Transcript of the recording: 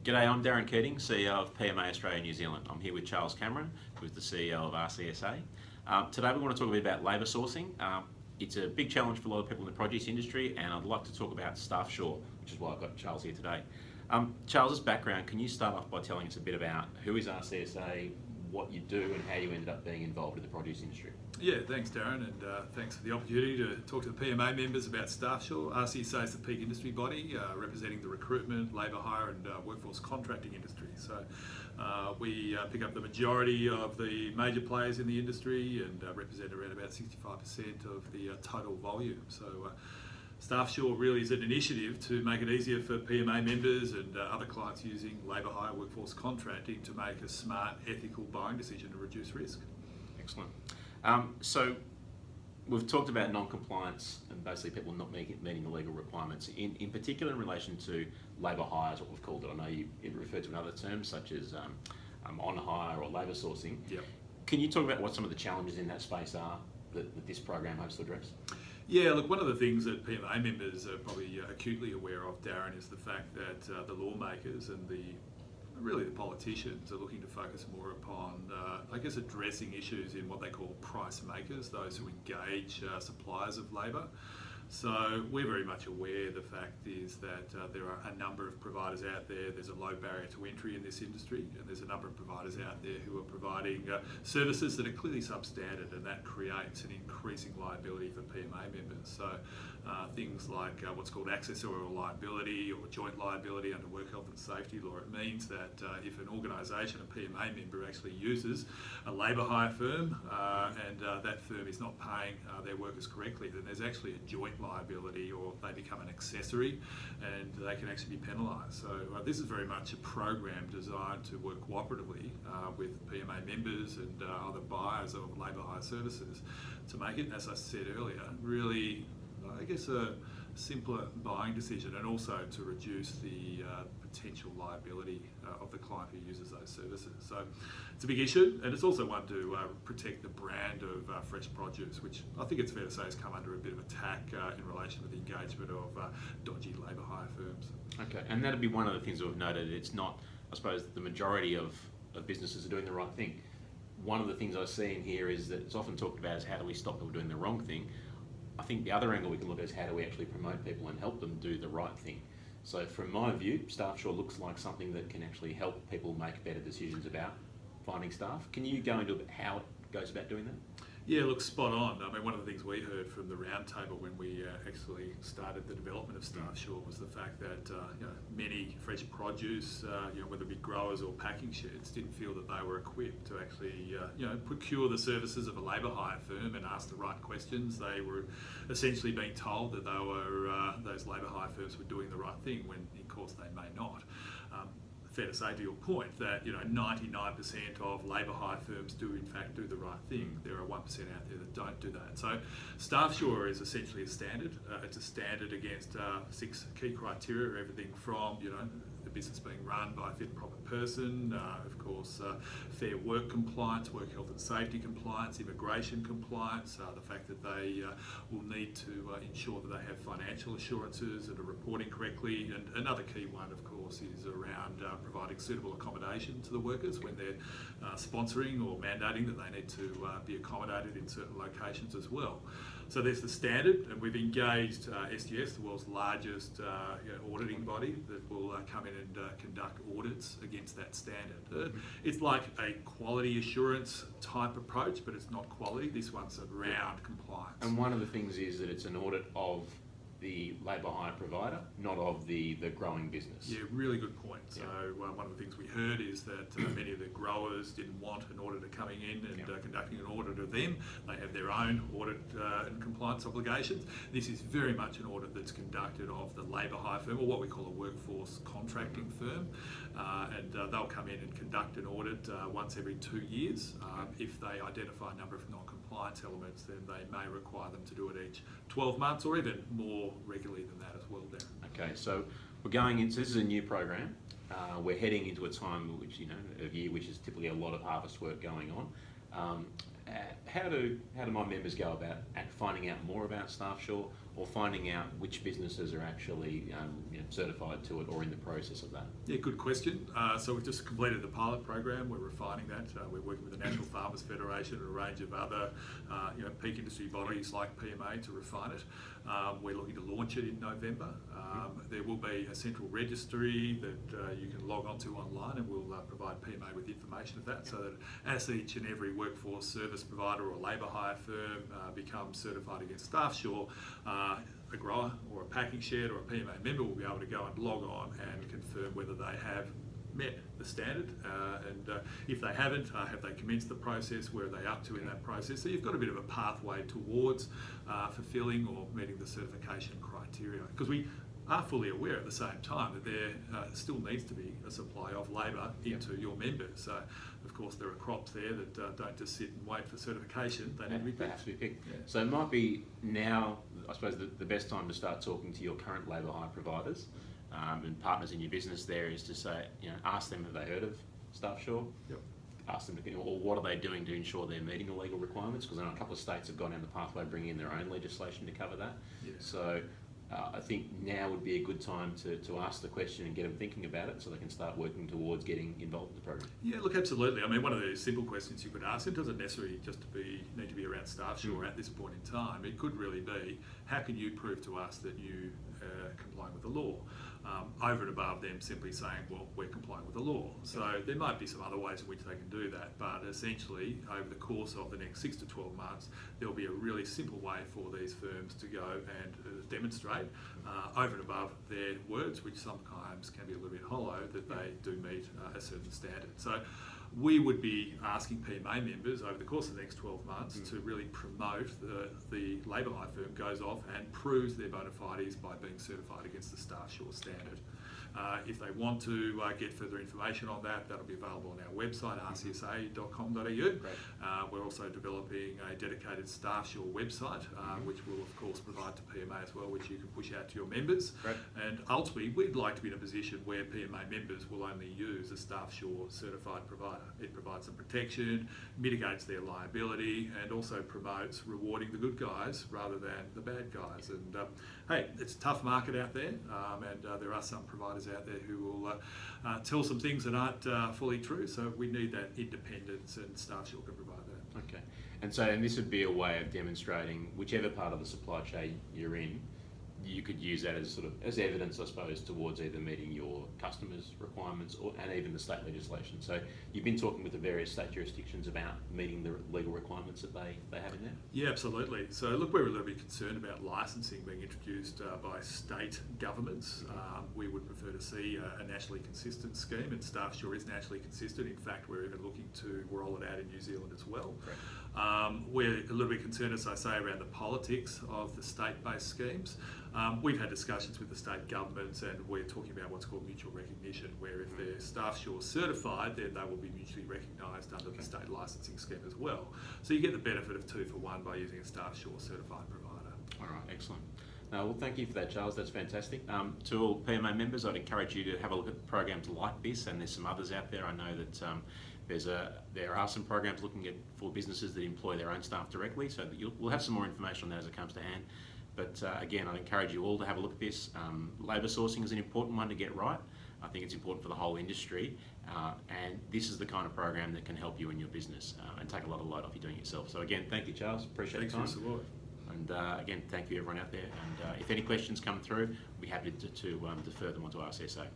G'day, I'm Darren Keating, CEO of PMA Australia and New Zealand. I'm here with Charles Cameron, who's the CEO of RCSA. Today we want to talk a bit about labour sourcing. It's a big challenge for a lot of people in the produce industry, and I'd like to talk about Staffsure, which is why I've got Charles here today. Charles's background, can you start off by telling us a bit about who is RCSA, what you do, and how you ended up being involved in the produce industry? Yeah, thanks Darren, and thanks for the opportunity to talk to the PMA members about Staffsure. RCSA is the peak industry body representing the recruitment, labour hire and workforce contracting industry. So we pick up the majority of the major players in the industry and represent around about 65% of the total volume. So Staffsure really is an initiative to make it easier for PMA members and other clients using labour hire workforce contracting to make a smart, ethical buying decision to reduce risk. Excellent. So we've talked about non-compliance and basically people not meeting the legal requirements. In particular in relation to labour hire is what we've called it. I know you referred to another term such as on hire or labour sourcing. Yep. Can you talk about what some of the challenges in that space are that this program hopes to address? Yeah, look, one of the things that PMA members are probably acutely aware of, Darren, is the fact that the lawmakers and really the politicians are looking to focus more upon, addressing issues in what they call price makers, those who engage suppliers of labour. So we're very much aware the fact is that there are a number of providers out there. There's a low barrier to entry in this industry, and there's a number of providers out there who are providing services that are clearly substandard, and that creates an increasing liability for PMA members. So things like what's called accessorial liability or joint liability under work health and safety law. It means that if an organisation, a PMA member, actually uses a labour hire firm and that firm is not paying their workers correctly, then there's actually a joint liability, or they become an accessory and they can actually be penalised. So this is very much a program designed to work cooperatively with PMA members and other buyers of labour hire services to make it, as I said earlier, really a simpler buying decision, and also to reduce the potential liability of the client who uses those services. So it's a big issue, and it's also one to protect the brand of fresh produce, which I think it's fair to say has come under a bit of attack in relation with the engagement of dodgy labour hire firms. Okay, and that'd be one of the things that we've noted. It's not, I suppose, the majority of businesses are doing the right thing. One of the things I see in here is that it's often talked about as how do we stop people doing the wrong thing. I think the other angle we can look at is how do we actually promote people and help them do the right thing. So from my view, Staffsure looks like something that can actually help people make better decisions about finding staff. Can you go into how it goes about doing that? Yeah, look, spot on. I mean, one of the things we heard from the roundtable when we actually started the development of Staffsure was the fact that many fresh produce, whether it be growers or packing sheds, didn't feel that they were equipped to actually, procure the services of a labour hire firm and ask the right questions. They were essentially being told that those labour hire firms were doing the right thing when, of course, they may not. Fair to say, to your point, that 99% of labour hire firms do in fact do the right thing. There are 1% out there that don't do that. So Staffsure is essentially a standard. It's a standard against 6 key criteria, everything from the business being run by a fit and proper person, of course fair work compliance, work health and safety compliance, immigration compliance, the fact that they will need to ensure that they have financial assurances and are reporting correctly, and another key one of course is around providing suitable accommodation to the workers when they're sponsoring or mandating that they need to be accommodated in certain locations as well. So there's the standard, and we've engaged SGS, the world's largest auditing body, that will come in and conduct audits against that standard. It's like a quality assurance type approach, but it's not quality. This one's around compliance. And one of the things is that it's an audit of the labour hire provider, not of the growing business. Yeah, really good point. So one of the things we heard is that many of the growers didn't want an auditor coming in and conducting an audit of them. They have their own audit and compliance obligations. This is very much an audit that's conducted of the labour hire firm, or what we call a workforce contracting firm, and they'll come in and conduct an audit once every 2 years. If they identify a number of non-compliance elements, then they may require them to do it each 12 months or even more regularly than that as well, Darren. Okay, so we're going into, this is a new program. We're heading into a time which, of year which is typically a lot of harvest work going on. How do my members go about finding out more about Staffsure? or finding out which businesses are actually certified to it or in the process of that? Yeah, good question. So we've just completed the pilot program. We're refining that. We're working with the National Farmers Federation and a range of other peak industry bodies like PMA to refine it. We're looking to launch it in November. There will be a central registry that you can log onto online, and we'll provide PMA with information of that, so that as each and every workforce service provider or labour hire firm becomes certified against Staffsure, a grower or a packing shed or a PMA member will be able to go and log on and confirm whether they have met the standard, and if they haven't, have they commenced the process, where are they up to in that process. So you've got a bit of a pathway towards fulfilling or meeting the certification criteria, because we are fully aware at the same time that there still needs to be a supply of labour into your members. So of course there are crops there that don't just sit and wait for certification, they need to be picked. They have to be picked. Yeah. So it might be now, I suppose, the best time to start talking to your current labour hire providers and partners in your business there is to say, ask them, have they heard of Staffsure? Yep. Ask them to, or what are they doing to ensure they're meeting the legal requirements? Because I know a couple of states have gone down the pathway bringing in their own legislation to cover that. Yeah. So I think now would be a good time to ask the question and get them thinking about it, so they can start working towards getting involved in the program. Yeah, look, absolutely. I mean, one of the simple questions you could ask, it doesn't necessarily just need to be around Staffsure at this point in time. It could really be, how can you prove to us that you complying with the law? Over and above them simply saying, well, we're complying with the law. So there might be some other ways in which they can do that, but essentially over the course of the next 6 to 12 months, there'll be a really simple way for these firms to go and demonstrate over and above their words, which sometimes can be a little bit hollow, that they do meet a certain standard. So we would be asking PMA members over the course of the next 12 months to really promote the labour hire firm goes off and proves their bona fides by being certified against the Staffsure standard. If they want to get further information on that, that'll be available on our website, rcsa.com.au. We're also developing a dedicated Staffsure website, which will of course provide to PMA as well, which you can push out to your members. Right. And ultimately, we'd like to be in a position where PMA members will only use a Staffsure certified provider. It provides them protection, mitigates their liability, and also promotes rewarding the good guys rather than the bad guys. And hey, it's a tough market out there, and there are some providers out there who will tell some things that aren't fully true. So we need that independence, and Staffsure can provide that. Okay. And this would be a way of demonstrating whichever part of the supply chain you're in, you could use that as evidence, I suppose, towards either meeting your customers' requirements and even the state legislation. So you've been talking with the various state jurisdictions about meeting the legal requirements that they have in there? Yeah, absolutely. So look, we're a little bit concerned about licensing being introduced by state governments. We would prefer to see a nationally consistent scheme, and Staffsure is nationally consistent. In fact, we're even looking to roll it out in New Zealand as well. We're a little bit concerned, as I say, around the politics of the state-based schemes. We've had discussions with the state governments, and we're talking about what's called mutual recognition, where if they're Staffsure certified, then they will be mutually recognised under the state licensing scheme as well. So you get the benefit of 2 for 1 by using a Staffsure certified provider. All right, excellent. Well, thank you for that, Charles. That's fantastic. To all PMA members, I'd encourage you to have a look at programs like this, and there's some others out there. I know that there are some programs for businesses that employ their own staff directly, so that we'll have some more information on that as it comes to hand. But again, I'd encourage you all to have a look at this. Labour sourcing is an important one to get right. I think it's important for the whole industry, and this is the kind of program that can help you in your business and take a lot of load off you doing it yourself. So again, thank you, Charles. Appreciate the time. Thanks for your support. And again, thank you everyone out there. And if any questions come through, we'll be happy to defer them onto RCSA.